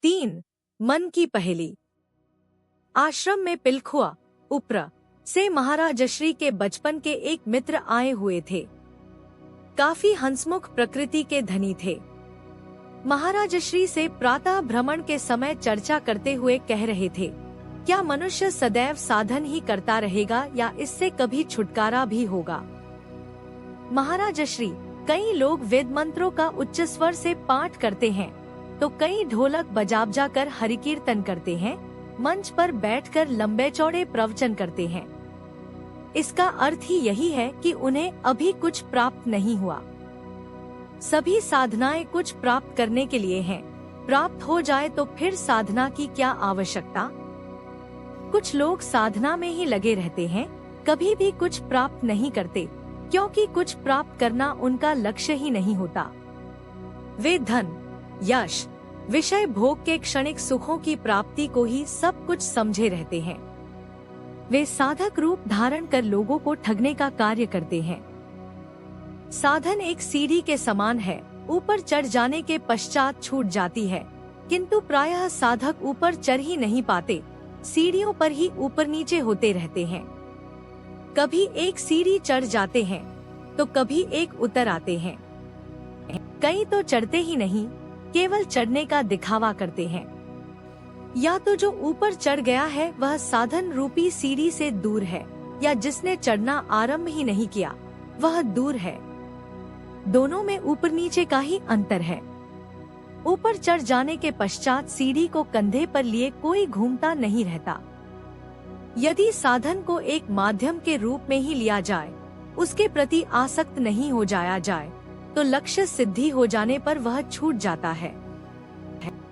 3. मन की पहेली। आश्रम में पिलखुआ उप्र से महाराजश्री के बचपन के एक मित्र आए हुए थे। काफी हंसमुख प्रकृति के धनी थे। महाराजश्री से प्रातः भ्रमण के समय चर्चा करते हुए कह रहे थे, क्या मनुष्य सदैव साधन ही करता रहेगा या इससे कभी छुटकारा भी होगा। महाराजश्री, कई लोग वेद मंत्रों का उच्च स्वर से पाठ करते हैं, तो कई ढोलक बजा कर हरिकीर्तन करते हैं, मंच पर बैठकर लंबे चौड़े प्रवचन करते हैं। इसका अर्थ ही यही है कि उन्हें अभी कुछ प्राप्त नहीं हुआ। सभी साधनाएं कुछ प्राप्त करने के लिए हैं। प्राप्त हो जाए तो फिर साधना की क्या आवश्यकता। कुछ लोग साधना में ही लगे रहते हैं, कभी भी कुछ प्राप्त नहीं करते, क्योंकि कुछ प्राप्त करना उनका लक्ष्य ही नहीं होता। वे धन, यश, विषय भोग के क्षणिक सुखों की प्राप्ति को ही सब कुछ समझे रहते हैं। वे साधक रूप धारण कर लोगों को ठगने का कार्य करते हैं। साधन एक सीढ़ी के समान है, ऊपर चढ़ जाने के पश्चात छूट जाती है, किंतु प्रायः साधक ऊपर चढ़ ही नहीं पाते, सीढ़ियों पर ही ऊपर नीचे होते रहते हैं। कभी एक सीढ़ी चढ़ जाते हैं तो कभी एक उतर आते हैं। कई तो चढ़ते ही नहीं, केवल चढ़ने का दिखावा करते हैं। या तो जो ऊपर चढ़ गया है वह साधन रूपी सीढ़ी से दूर है, या जिसने चढ़ना आरंभ ही नहीं किया वह दूर है। दोनों में ऊपर नीचे का ही अंतर है। ऊपर चढ़ जाने के पश्चात सीढ़ी को कंधे पर लिए कोई घूमता नहीं रहता। यदि साधन को एक माध्यम के रूप में ही लिया जाए, उसके प्रति आसक्त नहीं हो जाया जाए, तो लक्ष्य सिद्धि हो जाने पर वह छूट जाता है।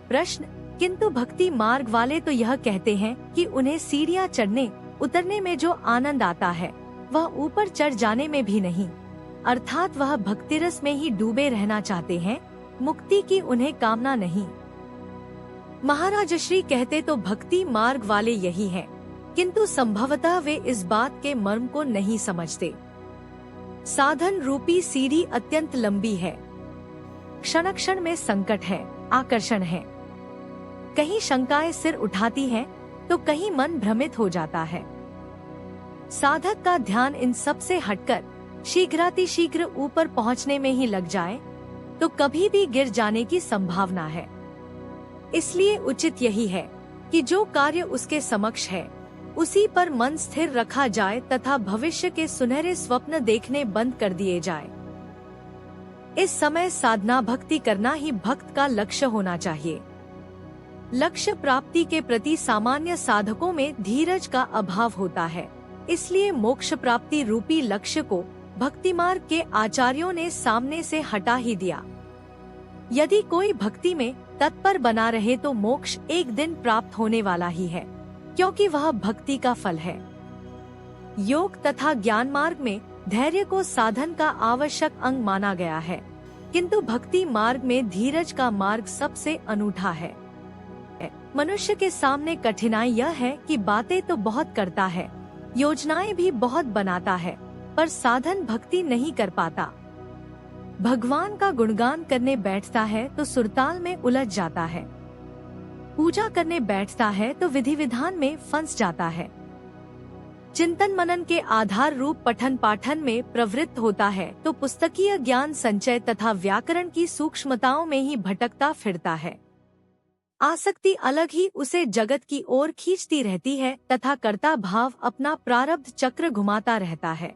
प्रश्न, किंतु भक्ति मार्ग वाले तो यह कहते हैं कि उन्हें सीढ़ियां चढ़ने उतरने में जो आनंद आता है वह ऊपर चढ़ जाने में भी नहीं, अर्थात वह भक्तिरस में ही डूबे रहना चाहते हैं, मुक्ति की उन्हें कामना नहीं। महाराजश्री कहते तो भक्ति मार्ग वाले यही हैं, किंतु संभवतः वे इस बात के मर्म को नहीं समझते। साधन रूपी सीढ़ी अत्यंत लंबी है। क्षण क्षण में संकट है, आकर्षण है। कहीं शंकाएं सिर उठाती हैं, तो कहीं मन भ्रमित हो जाता है। साधक का ध्यान इन सब से हटकर शीघ्रातिशीघ्र ऊपर पहुंचने में ही लग जाए, तो कभी भी गिर जाने की संभावना है। इसलिए उचित यही है कि जो कार्य उसके समक्ष है उसी पर मन स्थिर रखा जाए तथा भविष्य के सुनहरे स्वप्न देखने बंद कर दिए जाए। इस समय साधना भक्ति करना ही भक्त का लक्ष्य होना चाहिए। लक्ष्य प्राप्ति के प्रति सामान्य साधकों में धीरज का अभाव होता है, इसलिए मोक्ष प्राप्ति रूपी लक्ष्य को भक्ति मार्ग के आचार्यों ने सामने से हटा ही दिया। यदि कोई भक्ति में तत्पर बना रहे तो मोक्ष एक दिन प्राप्त होने वाला ही है, क्योंकि वह भक्ति का फल है। योग तथा ज्ञान मार्ग में धैर्य को साधन का आवश्यक अंग माना गया है, किंतु भक्ति मार्ग में धीरज का मार्ग सबसे अनूठा है। मनुष्य के सामने कठिनाई यह है कि बातें तो बहुत करता है, योजनाएं भी बहुत बनाता है, पर साधन भक्ति नहीं कर पाता। भगवान का गुणगान करने बैठता है तो सुरताल में उलझ जाता है, पूजा करने बैठता है तो विधि विधान में फंस जाता है, चिंतन मनन के आधार रूप पठन पाठन में प्रवृत्त होता है तो पुस्तकीय ज्ञान संचय तथा व्याकरण की सूक्ष्मताओं में ही भटकता फिरता है। आसक्ति अलग ही उसे जगत की ओर खींचती रहती है तथा कर्ता भाव अपना प्रारब्ध चक्र घुमाता रहता है।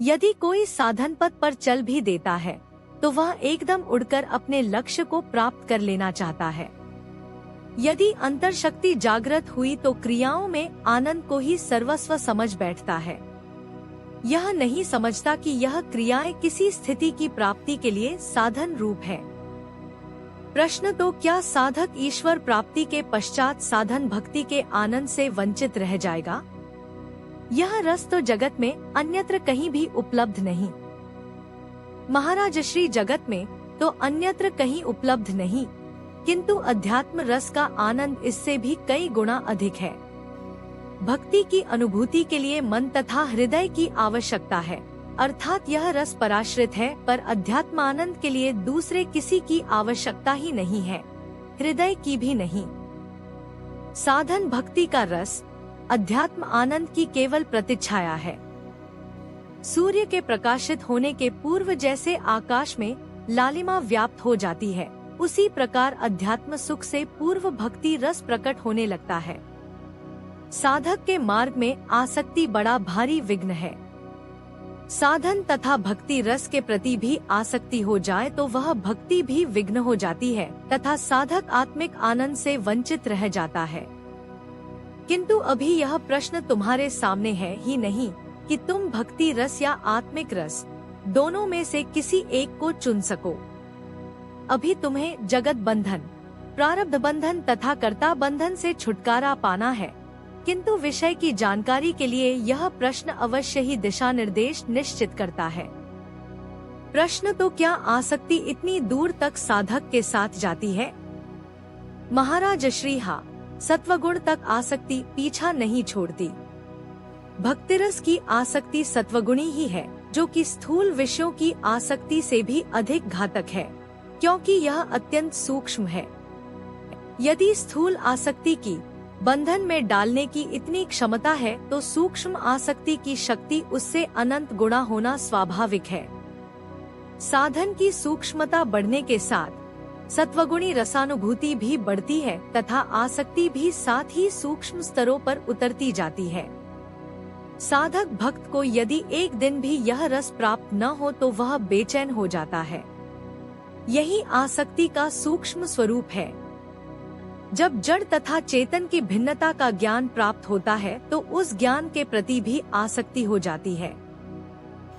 यदि कोई साधन पथ पर चल भी देता है तो वह एकदम उड़कर अपने लक्ष्य को प्राप्त कर लेना चाहता है। यदि अंतर शक्ति जागृत हुई तो क्रियाओं में आनंद को ही सर्वस्व समझ बैठता है। यह नहीं समझता कि यह क्रियाएं किसी स्थिति की प्राप्ति के लिए साधन रूप है। प्रश्न तो, क्या साधक ईश्वर प्राप्ति के पश्चात साधन भक्ति के आनंद से वंचित रह जाएगा? यह रस तो जगत में अन्यत्र कहीं भी उपलब्ध नहीं। महाराजश्री जगत में तो अन्यत्र कहीं उपलब्ध नहीं, किंतु अध्यात्म रस का आनंद इससे भी कई गुना अधिक है। भक्ति की अनुभूति के लिए मन तथा हृदय की आवश्यकता है, अर्थात यह रस पराश्रित है, पर अध्यात्मानंद के लिए दूसरे किसी की आवश्यकता ही नहीं है। हृदय की भी नहीं। साधन भक्ति का रस, अध्यात्म आनंद की केवल प्रतिच्छाया है। सूर्य के प्रकाशित होने के पूर्व जैसे आकाश में लालिमा व्याप्त हो जाती है, उसी प्रकार अध्यात्म सुख से पूर्व भक्ति रस प्रकट होने लगता है। साधक के मार्ग में आसक्ति बड़ा भारी विघ्न है। साधन तथा भक्ति रस के प्रति भी आसक्ति हो जाए तो वह भक्ति भी विघ्न हो जाती है तथा साधक आत्मिक आनंद से वंचित रह जाता है। किंतु अभी यह प्रश्न तुम्हारे सामने है ही नहीं कि तुम भक्ति रस या आत्मिक रस दोनों में से किसी एक को चुन सको। अभी तुम्हें जगत बंधन, प्रारब्ध बंधन तथा कर्ता बंधन से छुटकारा पाना है, किंतु विषय की जानकारी के लिए यह प्रश्न अवश्य ही दिशा निर्देश निश्चित करता है। प्रश्न तो क्या आसक्ति इतनी दूर तक साधक के साथ जाती है? महाराज श्री हा, सत्वगुण तक आसक्ति पीछा नहीं छोड़ती। भक्तिरस की आसक्ति सत्वगुणी ही है, जो कि स्थूल विषयों की आसक्ति से भी अधिक घातक है, क्योंकि यह अत्यंत सूक्ष्म है। यदि स्थूल आसक्ति की बंधन में डालने की इतनी क्षमता है तो सूक्ष्म आसक्ति की शक्ति उससे अनंत गुणा होना स्वाभाविक है। साधन की सूक्ष्मता बढ़ने के साथ सत्वगुणी रसानुभूति भी बढ़ती है तथा आसक्ति भी साथ ही सूक्ष्म स्तरों पर उतरती जाती है। साधक भक्त को यदि एक दिन भी यह रस प्राप्त न हो तो वह बेचैन हो जाता है। यही आसक्ति का सूक्ष्म स्वरूप है। जब जड़ तथा चेतन की भिन्नता का ज्ञान प्राप्त होता है तो उस ज्ञान के प्रति भी आसक्ति हो जाती है।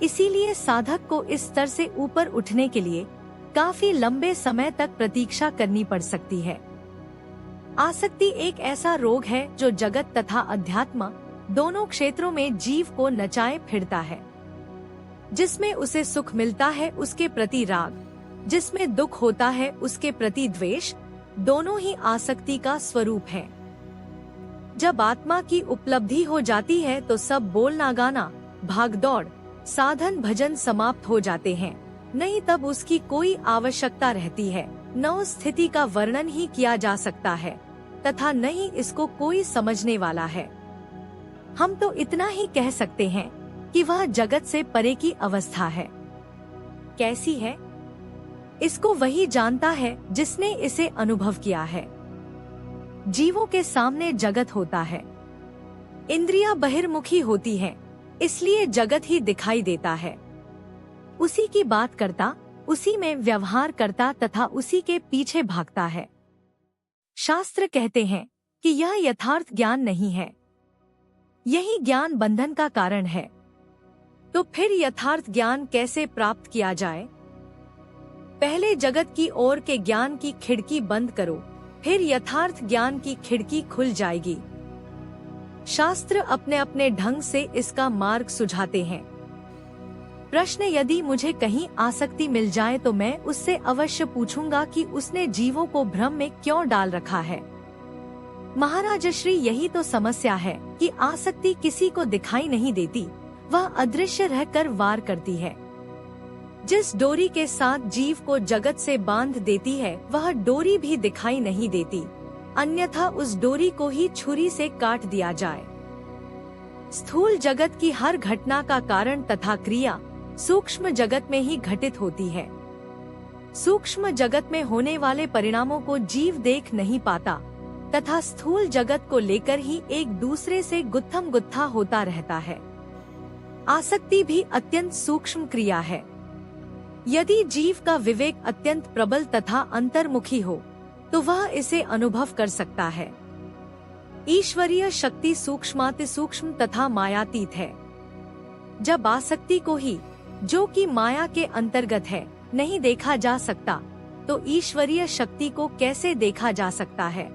इसीलिए साधक को इस स्तर से ऊपर उठने के लिए काफी लंबे समय तक प्रतीक्षा करनी पड़ सकती है। आसक्ति एक ऐसा रोग है जो जगत तथा अध्यात्म दोनों क्षेत्रों में जीव को नचाए फिरता है। जिसमें उसे सुख मिलता है उसके प्रति राग, जिसमें दुख होता है उसके प्रति द्वेष, दोनों ही आसक्ति का स्वरूप है। जब आत्मा की उपलब्धि हो जाती है तो सब बोलना गाना, भागदौड़, साधन भजन समाप्त हो जाते हैं, नहीं तब उसकी कोई आवश्यकता रहती है, न उस स्थिति का वर्णन ही किया जा सकता है तथा न ही इसको कोई समझने वाला है। हम तो इतना ही कह सकते हैं कि वह जगत से परे की अवस्था है। कैसी है? इसको वही जानता है जिसने इसे अनुभव किया है। जीवों के सामने जगत होता है, इंद्रियां बहिर्मुखी होती हैं, इसलिए जगत ही दिखाई देता है। उसी की बात करता, उसी में व्यवहार करता तथा उसी के पीछे भागता है। शास्त्र कहते हैं कि यह यथार्थ ज्ञान नहीं है, यही ज्ञान बंधन का कारण है। तो फिर यथार्थ ज्ञान कैसे प्राप्त किया जाए? पहले जगत की ओर के ज्ञान की खिड़की बंद करो, फिर यथार्थ ज्ञान की खिड़की खुल जाएगी। शास्त्र अपने अपने ढंग से इसका मार्ग सुझाते हैं। प्रश्न यदि मुझे कहीं आसक्ति मिल जाए तो मैं उससे अवश्य पूछूंगा कि उसने जीवों को भ्रम में क्यों डाल रखा है। महाराज श्री, यही तो समस्या है कि आसक्ति किसी को दिखाई नहीं देती, वह अदृश्य रहकर वार करती है। जिस डोरी के साथ जीव को जगत से बांध देती है वह डोरी भी दिखाई नहीं देती, अन्यथा उस डोरी को ही छुरी से काट दिया जाए। स्थूल जगत की हर घटना का कारण तथा क्रिया सूक्ष्म जगत में ही घटित होती है। सूक्ष्म जगत में होने वाले परिणामों को जीव देख नहीं पाता तथा स्थूल जगत को लेकर ही एक दूसरे से गुत्थम गुत्था होता रहता है। आसक्ति भी अत्यंत सूक्ष्म क्रिया है। यदि जीव का विवेक अत्यंत प्रबल तथा अंतर्मुखी हो तो वह इसे अनुभव कर सकता है। ईश्वरीय शक्ति सूक्ष्माति सूक्ष्म तथा मायातीत है। जब आसक्ति को ही, जो कि माया के अंतर्गत है, नहीं देखा जा सकता तो ईश्वरीय शक्ति को कैसे देखा जा सकता है?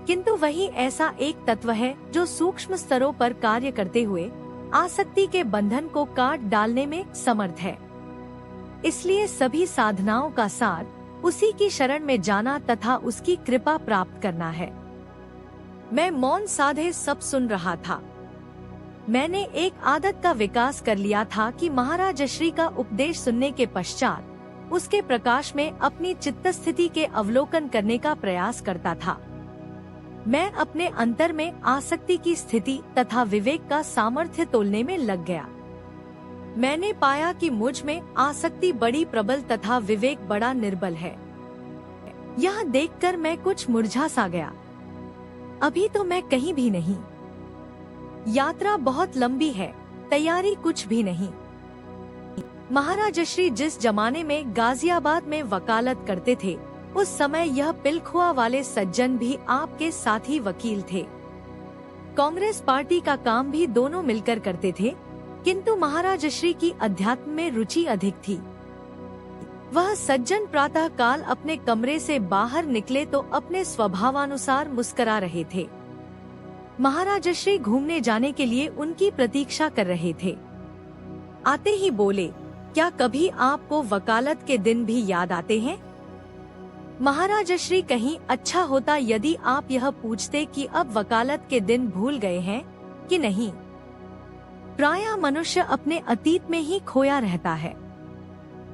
किंतु वही ऐसा एक तत्व है जो सूक्ष्म स्तरों पर कार्य करते हुए आसक्ति के बंधन को काट डालने में समर्थ है। इसलिए सभी साधनाओं का सार उसी की शरण में जाना तथा उसकी कृपा प्राप्त करना है। मैं मौन साधे सब सुन रहा था। मैंने एक आदत का विकास कर लिया था कि महाराज श्री का उपदेश सुनने के पश्चात उसके प्रकाश में अपनी चित्त स्थिति के अवलोकन करने का प्रयास करता था। मैं अपने अंतर में आसक्ति की स्थिति तथा विवेक का सामर्थ्य तोलने में लग गया। मैंने पाया कि मुझ में आसक्ति बड़ी प्रबल तथा विवेक बड़ा निर्बल है। यह देखकर मैं कुछ मुरझा सा गया। अभी तो मैं कहीं भी नहीं। यात्रा बहुत लंबी है, तैयारी कुछ भी नहीं। महाराजश्री जिस जमाने में गाजियाबाद में वकालत करते थे, उस समय यह पिलखुआ वाले सज्जन भी आपके साथी वकील थे। कांग्रेस पार्टी का काम भी दोनों मिलकर करते थे, किंतु महाराजश्री की अध्यात्म में रुचि अधिक थी। वह सज्जन प्रातः काल अपने कमरे से बाहर निकले तो अपने स्वभावानुसार मुस्करा रहे थे। महाराजश्री घूमने जाने के लिए उनकी प्रतीक्षा कर रहे थे। आते ही बोले, क्या कभी आपको वकालत के दिन भी याद आते हैं? महाराजश्री कहीं अच्छा होता यदि आप यह पूछते कि अब वकालत के दिन भूल गए हैं कि नहीं। प्रायः मनुष्य अपने अतीत में ही खोया रहता है।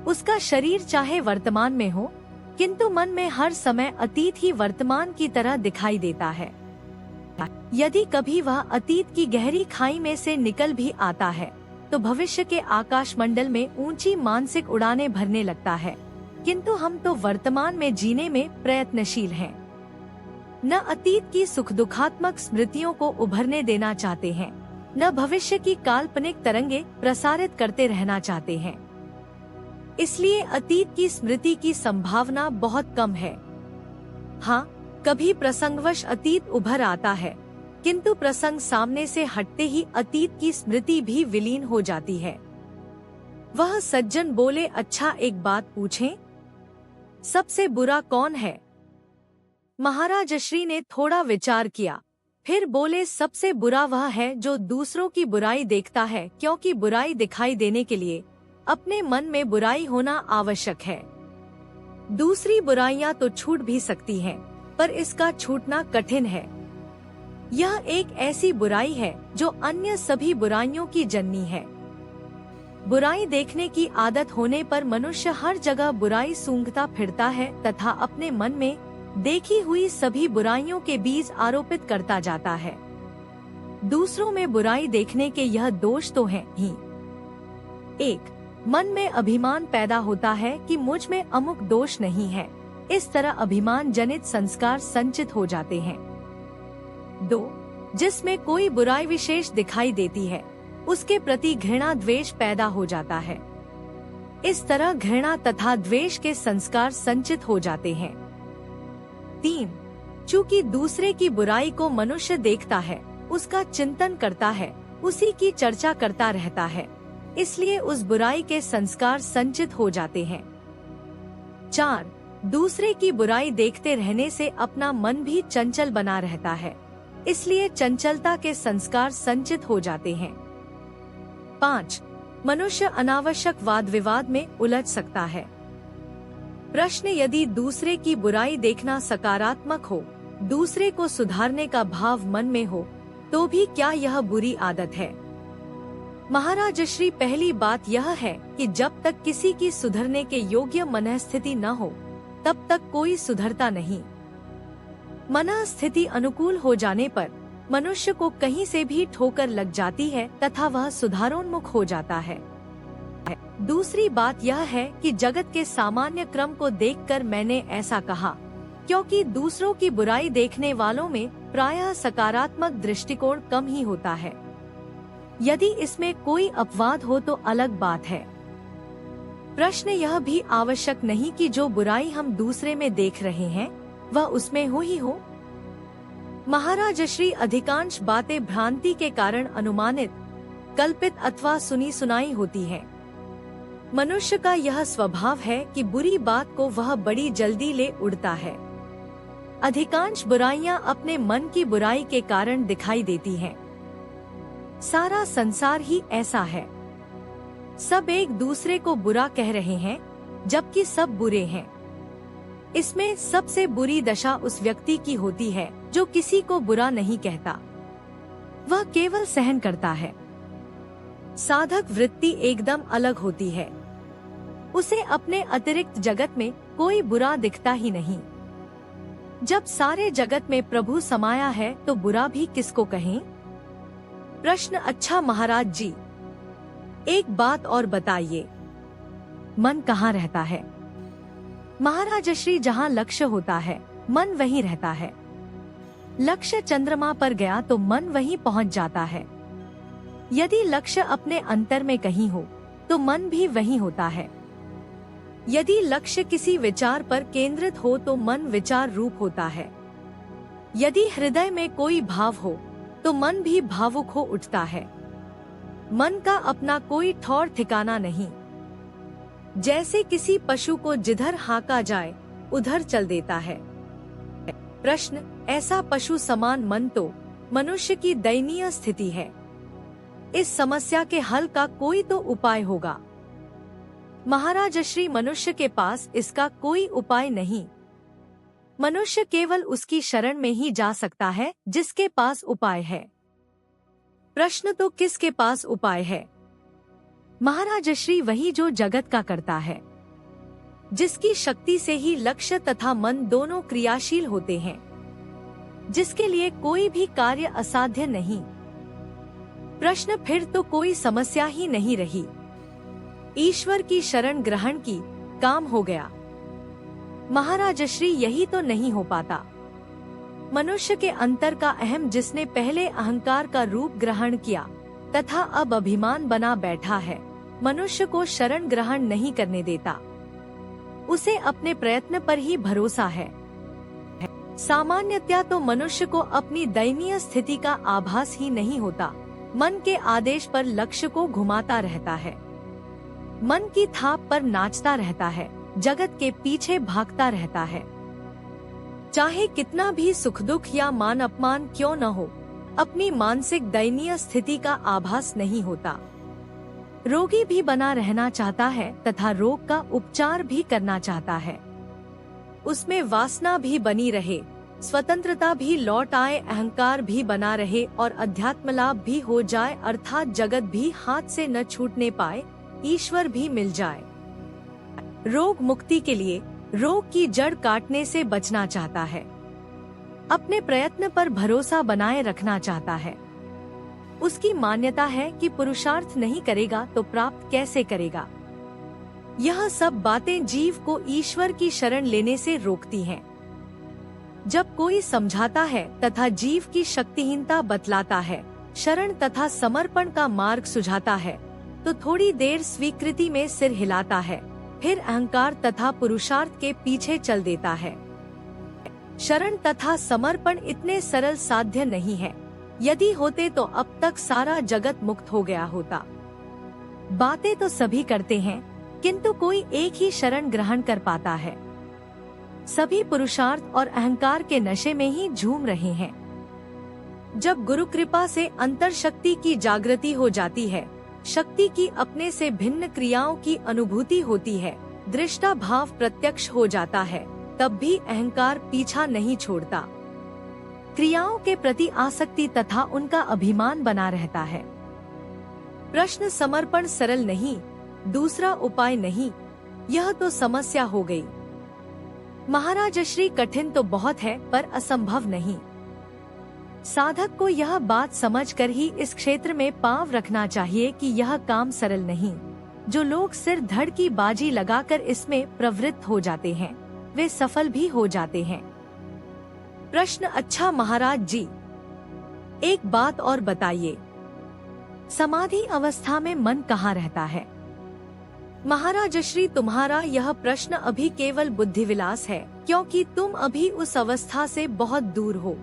उसका शरीर चाहे वर्तमान में हो, किंतु मन में हर समय अतीत ही वर्तमान की तरह दिखाई देता है। यदि कभी वह अतीत की गहरी खाई में से निकल भी आता है, तो भविष्य के आकाश मंडल में ऊंची मानसिक उड़ानें भरने लगता है, किंतु हम तो वर्तमान में जीने में प्रयत्नशील हैं। न अतीत की सुख दुखात्मक स्मृतियों को उभरने देना चाहते हैं, न भविष्य की काल्पनिक तरंगे प्रसारित करते रहना चाहते हैं। इसलिए अतीत की स्मृति की संभावना बहुत कम है। हाँ, कभी प्रसंगवश अतीत उभर आता है, किंतु प्रसंग सामने से हटते ही अतीत की स्मृति भी विलीन हो जाती है। वह सज्जन बोले, अच्छा एक बात पूछें, सबसे बुरा कौन है? महाराजश्री ने थोड़ा विचार किया, फिर बोले, सबसे बुरा वह है जो दूसरों की बुराई देखता है, क्योंकि बुराई दिखाई देने के लिए अपने मन में बुराई होना आवश्यक है। दूसरी बुराइयां तो छूट भी सकती हैं, पर इसका छूटना कठिन है। यह एक ऐसी बुराई है जो अन्य सभी बुराइयों की जननी है। बुराई देखने की आदत होने पर मनुष्य हर जगह बुराई सूंघता फिरता है तथा अपने मन में देखी हुई सभी बुराइयों के बीज आरोपित करता जाता है। दूसरों में बुराई देखने के यह दोष तो हैं ही। 1. मन में अभिमान पैदा होता है कि मुझ में अमुक दोष नहीं है। इस तरह अभिमान जनित संस्कार संचित हो जाते हैं। 2. जिसमें कोई बुराई विशेष दिखाई देती है, उसके प्रति घृणा द्वेष पैदा हो जाता है। इस तरह घृणा तथा द्वेष के संस्कार संचित हो जाते हैं। 3. चूंकि दूसरे की बुराई को मनुष्य देखता है, उसका चिंतन करता है, उसी की चर्चा करता रहता है, इसलिए उस बुराई के संस्कार संचित हो जाते हैं। 4. दूसरे की बुराई देखते रहने से अपना मन भी चंचल बना रहता है, इसलिए चंचलता के संस्कार संचित हो जाते हैं। 5. मनुष्य अनावश्यक वाद विवाद में उलझ सकता है। प्रश्न, यदि दूसरे की बुराई देखना सकारात्मक हो, दूसरे को सुधारने का भाव मन में हो, तो भी क्या यह बुरी आदत है? महाराजश्री, पहली बात यह है कि जब तक किसी की सुधरने के योग्य मनःस्थिति न हो, तब तक कोई सुधरता नहीं। मनःस्थिति अनुकूल हो जाने पर मनुष्य को कहीं से भी ठोकर लग जाती है तथा वह सुधारोन्मुख हो जाता है। दूसरी बात यह है कि जगत के सामान्य क्रम को देखकर मैंने ऐसा कहा, क्योंकि दूसरों की बुराई देखने वालों में प्रायः सकारात्मक दृष्टिकोण कम ही होता है। यदि इसमें कोई अपवाद हो तो अलग बात है। प्रश्न, यह भी आवश्यक नहीं कि जो बुराई हम दूसरे में देख रहे हैं वह उसमें हो ही हो। महाराजश्री, अधिकांश बातें भ्रांति के कारण अनुमानित, कल्पित अथवा सुनी सुनाई होती हैं। मनुष्य का यह स्वभाव है कि बुरी बात को वह बड़ी जल्दी ले उड़ता है। अधिकांश बुराइयां अपने मन की बुराई के कारण दिखाई देती हैं। सारा संसार ही ऐसा है। सब एक दूसरे को बुरा कह रहे हैं, जबकि सब बुरे हैं। इसमें सबसे बुरी दशा उस व्यक्ति की होती है जो किसी को बुरा नहीं कहता, वह केवल सहन करता है। साधक वृत्ति एकदम अलग होती है। उसे अपने अतिरिक्त जगत में कोई बुरा दिखता ही नहीं। जब सारे जगत में प्रभु समाया है तो बुरा भी किसको कहें? प्रश्न, अच्छा महाराज जी, एक बात और बताइए, मन कहाँ रहता है? महाराज श्री, जहाँ लक्ष्य होता है मन वहीं रहता है। लक्ष्य चंद्रमा पर गया तो मन वहीं पहुँच जाता है। यदि लक्ष्य अपने अंतर में कहीं हो तो मन भी वहीं होता है। यदि लक्ष्य किसी विचार पर केंद्रित हो तो मन विचार रूप होता है। यदि हृदय में कोई भाव हो तो मन भी भावुक हो उठता है। मन का अपना कोई ठौर ठिकाना नहीं। जैसे किसी पशु को जिधर हांका जाए उधर चल देता है। प्रश्न, ऐसा पशु समान मन तो मनुष्य की दयनीय स्थिति है। इस समस्या के हल का कोई तो उपाय होगा। महाराज श्री, मनुष्य के पास इसका कोई उपाय नहीं। मनुष्य केवल उसकी शरण में ही जा सकता है जिसके पास उपाय है। प्रश्न, तो किसके पास उपाय है? महाराज श्री, वही जो जगत का करता है, जिसकी शक्ति से ही लक्ष्य तथा मन दोनों क्रियाशील होते हैं, जिसके लिए कोई भी कार्य असाध्य नहीं। प्रश्न, फिर तो कोई समस्या ही नहीं रही। ईश्वर की शरण ग्रहण की, काम हो गया। महाराज श्री, यही तो नहीं हो पाता। मनुष्य के अंतर का अहम, जिसने पहले अहंकार का रूप ग्रहण किया तथा अब अभिमान बना बैठा है, मनुष्य को शरण ग्रहण नहीं करने देता। उसे अपने प्रयत्न पर ही भरोसा है। सामान्यतया तो मनुष्य को अपनी दयनीय स्थिति का आभास ही नहीं होता। मन के आदेश पर लक्ष्य को घुमाता रहता है, मन की थाप पर नाचता रहता है, जगत के पीछे भागता रहता है। चाहे कितना भी सुख दुख या मान अपमान क्यों न हो, अपनी मानसिक दयनीय स्थिति का आभास नहीं होता। रोगी भी बना रहना चाहता है तथा रोग का उपचार भी करना चाहता है। उसमें वासना भी बनी रहे, स्वतंत्रता भी लौट आए, अहंकार भी बना रहे और अध्यात्म लाभ भी हो जाए, अर्थात जगत भी हाथ से न छूटने पाए, ईश्वर भी मिल जाए। रोग मुक्ति के लिए रोग की जड़ काटने से बचना चाहता है, अपने प्रयत्न पर भरोसा बनाए रखना चाहता है। उसकी मान्यता है कि पुरुषार्थ नहीं करेगा तो प्राप्त कैसे करेगा। यह सब बातें जीव को ईश्वर की शरण लेने से रोकती हैं। जब कोई समझाता है तथा जीव की शक्तिहीनता बतलाता है, शरण तथा समर्पण का मार्ग सुझाता है, तो थोड़ी देर स्वीकृति में सिर हिलाता है, फिर अहंकार तथा पुरुषार्थ के पीछे चल देता है। शरण तथा समर्पण इतने सरल साध्य नहीं है। यदि होते तो अब तक सारा जगत मुक्त हो गया होता। बातें तो सभी करते हैं, किंतु कोई एक ही शरण ग्रहण कर पाता है। सभी पुरुषार्थ और अहंकार के नशे में ही झूम रहे हैं। जब गुरु कृपा से अंतर शक्ति की जागृति हो जाती है, शक्ति की अपने से भिन्न क्रियाओं की अनुभूति होती है, दृष्टा भाव प्रत्यक्ष हो जाता है, तब भी अहंकार पीछा नहीं छोड़ता। क्रियाओं के प्रति आसक्ति तथा उनका अभिमान बना रहता है। प्रश्न, समर्पण सरल नहीं, दूसरा उपाय नहीं, यह तो समस्या हो गई। महाराज श्री, कठिन तो बहुत है पर असंभव नहीं। साधक को यह बात समझकर ही इस क्षेत्र में पांव रखना चाहिए कि यह काम सरल नहीं। जो लोग सिर धड़ की बाजी लगाकर इसमें प्रवृत्त हो जाते हैं, वे सफल भी हो जाते हैं। प्रश्न, अच्छा महाराज जी, एक बात और बताइए, समाधि अवस्था में मन कहाँ रहता है? महाराज श्री, तुम्हारा यह प्रश्न अभी केवल बुद्धिविलास है, क्योंकि तुम अभी उस अवस्था से बहुत दूर हो।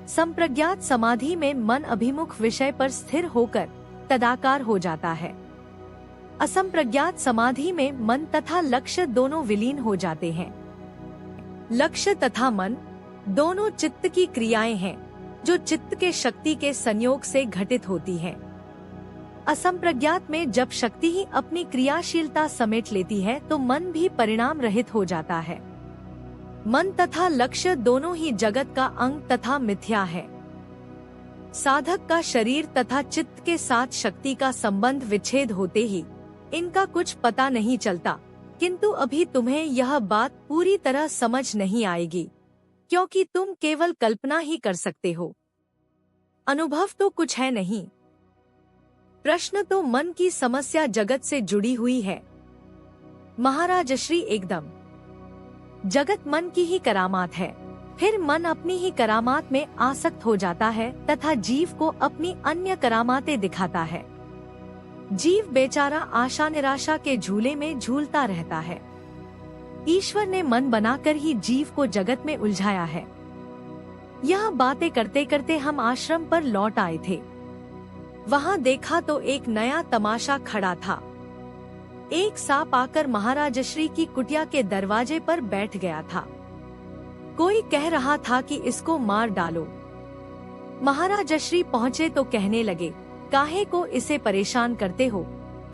संप्रज्ञात समाधि में मन अभिमुख विषय पर स्थिर होकर तदाकार हो जाता है। असंप्रज्ञात समाधि में मन तथा लक्ष्य दोनों विलीन हो जाते हैं। लक्ष्य तथा मन दोनों चित्त की क्रियाएं हैं, जो चित्त के शक्ति के संयोग से घटित होती हैं। असंप्रज्ञात में जब शक्ति ही अपनी क्रियाशीलता समेट लेती है तो मन भी परिणाम रहित हो जाता है। मन तथा लक्ष्य दोनों ही जगत का अंग तथा मिथ्या है। साधक का शरीर तथा चित्त के साथ शक्ति का संबंध विच्छेद होते ही इनका कुछ पता नहीं चलता, किंतु अभी तुम्हें यह बात पूरी तरह समझ नहीं आएगी, क्योंकि तुम केवल कल्पना ही कर सकते हो। अनुभव तो कुछ है नहीं। प्रश्न तो मन की समस्या जगत से जुड़ी हुई है। महाराज श्री एकदम। जगत मन की ही करामात है। फिर मन अपनी ही करामात में आसक्त हो जाता है तथा जीव को अपनी अन्य करामातें दिखाता है। जीव बेचारा आशा निराशा के झूले में झूलता रहता है। ईश्वर ने मन बनाकर ही जीव को जगत में उलझाया है। यह बातें करते करते हम आश्रम पर लौट आए थे। वहाँ देखा तो एक नया तमाशा खड़ा था। एक सांप आकर महाराज श्री की कुटिया के दरवाजे पर बैठ गया था। कोई कह रहा था कि इसको मार डालो। महाराज श्री पहुँचे तो कहने लगे, काहे को इसे परेशान करते हो,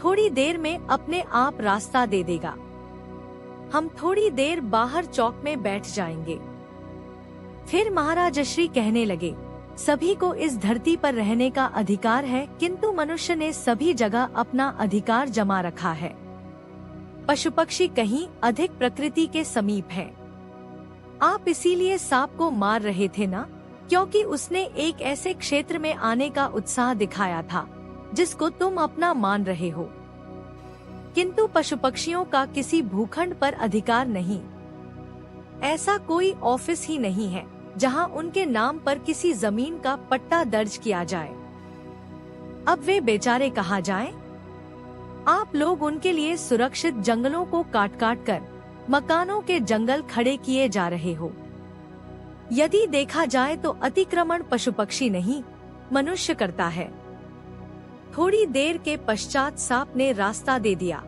थोड़ी देर में अपने आप रास्ता दे देगा। हम थोड़ी देर बाहर चौक में बैठ जाएंगे। फिर महाराज श्री कहने लगे, सभी को इस धरती पर रहने का अधिकार है, किंतु मनुष्य ने सभी जगह अपना अधिकार जमा रखा है। पशु पक्षी कहीं अधिक प्रकृति के समीप हैं। आप इसीलिए सांप को मार रहे थे ना, क्योंकि उसने एक ऐसे क्षेत्र में आने का उत्साह दिखाया था जिसको तुम अपना मान रहे हो। किंतु पशु पक्षियों का किसी भूखंड पर अधिकार नहीं। ऐसा कोई ऑफिस ही नहीं है जहां उनके नाम पर किसी जमीन का पट्टा दर्ज किया जाए। अब वे बेचारे कहाँ जाएं? आप लोग उनके लिए सुरक्षित जंगलों को काट काट कर मकानों के जंगल खड़े किए जा रहे हो। यदि देखा जाए तो अतिक्रमण पशु पक्षी नहीं, मनुष्य करता है। थोड़ी देर के पश्चात सांप ने रास्ता दे दिया।